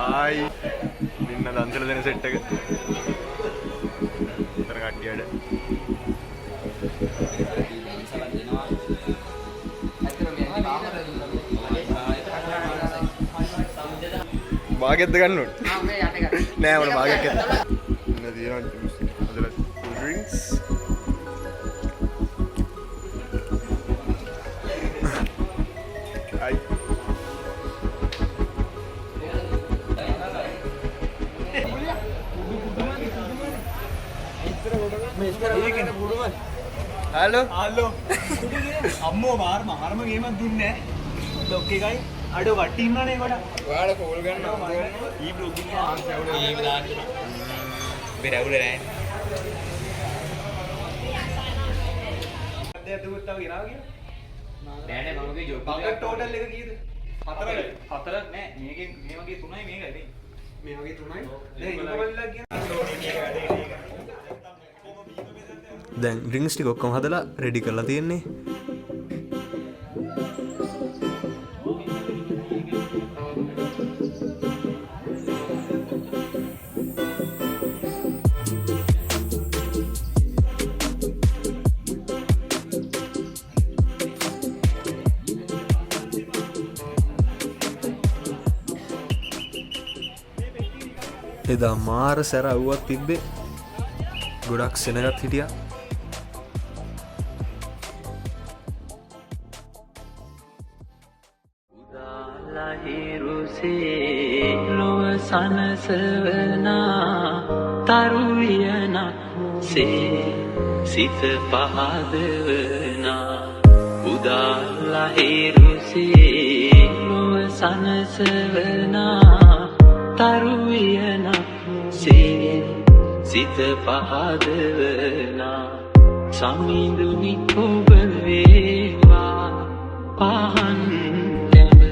ආයි නින්න දන්සල දෙන සෙට් එක. උතර කට්ටියට. භාගයක්ද ගන්න ඕනේ? නෑ මොන භාගයක් ඇත්ත. ඉන්න තියෙනවා ජූස්. අදලා කූල් ඩ්‍රින්ක්ස්. ආයි හලෝ හලෝ අම්මෝ මාරම ගේමක් දුන්නේ නැහැ ලොක් එකයි අඩ වට්ටි ඉන්නනේ කොට ඔයාලා කෝල් ගන්නවා ඊ බ්ලොග් එකේ ආන්ස් ඇවුල ඊ දාන්න බෙරවුල නැහැ අද දුවත් තව ගෙනාව කියලා නෑ මම ගේ ජොබ් එක ටෝටල් එක කීයද 4ක් නෑ මේකේ මේ වගේ 3යි මේකයි නේ මේ වගේ 3යි දැන් ඉන්නවල්ලා කියන දැන් ඩ්‍රින්ක්ස් ටික ඔක්කොම හදලා රෙඩි කරලා තියෙන්නේ. එදා මාර සැර අවුවක් තිබ්බේ. ගොඩක් සෙනගත් හිටියා. සනසවනා තරුවියනක් සේ සිත පහදවනා උදාලහිරුසේ ලොව සනසවනා තරුවියනක් සේ සිත පහදවනා සමිඳුනි ඔබ වේවා පහන් දැඹ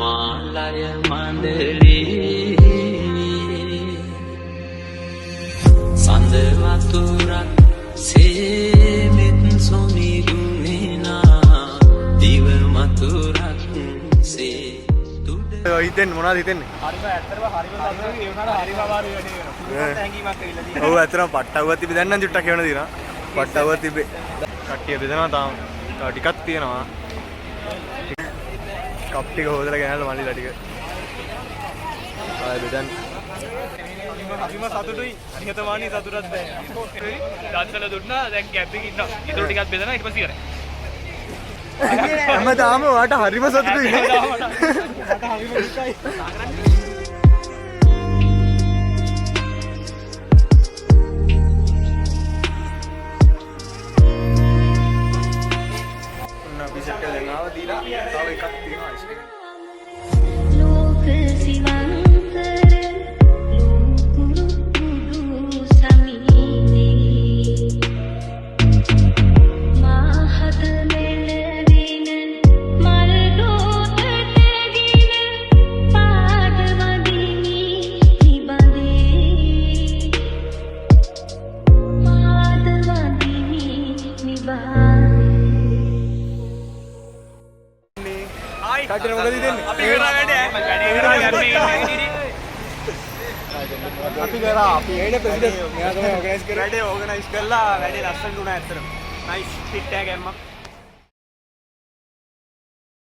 මාලය මණ්ඩලේ සඳ වතුරක් සේමෙත් සොමිරුනේනා දිව මතුරක් සේ ඔය හිතෙන් මොනවද හිතෙන්නේ? හරිම ඇත්තටම හරිම සතුටුයි ඒ වුණාට හරිම අමාරු වැඩේ වෙනවා. පුදුම තැංගීමක් ඇවිල්ලා තියෙනවා. ඔව් ඇත්තටම පට්ටවුවක් තිබ්බේ දැන් නම් චුට්ටක් එවන දිනා. පට්ටවුවක් තිබ්බේ. කට්ටිය බෙදනවා තාම. තව ටිකක් තියෙනවා. කප් ටික හොදලා ගෙනල්ලා මල්ලිලා ටික. ආයෙ බෙදන්න. හරිම සතුටුයි. නිහතමානී සතුටක් දැන්. දන්සල දුන්නා දැන් කැප් එකේ ඉන්නවා. ඊටු ටිකක් බෙදනවා ඊට පස්සේ ඉවරයි. හැමදාම ඔයාට හරිම සතුටුයි නේ. මට හරිම දුකයි. ඔන්න අපි සෙට් කරලා ගෙනාව දීලා තව එකක් තියෙනවා අයිස් එක. ලෝක සිවන්තර ලෝකුරු කුඩු සමීනේ මාහත මෙලවින මල් දෝතට ගින පාද වදිනි නිබඳේ පාද වදිනි නිබඳේ කට්ටිය මොකද හිතන්නේ? අපි කරා වැඩේ. වැඩේ කරා යන්නේ අපි කරා අපි ඒනේ ප්‍රෙසිඩන්ට් මෙයා තමයි ඕගනයිස් කරේ. වැඩේ ඕගනයිස් කරලා වැඩේ ලස්සනට උනා ඇත්තටම. නයිස් ෆිට් එකක් ගැම්මක්.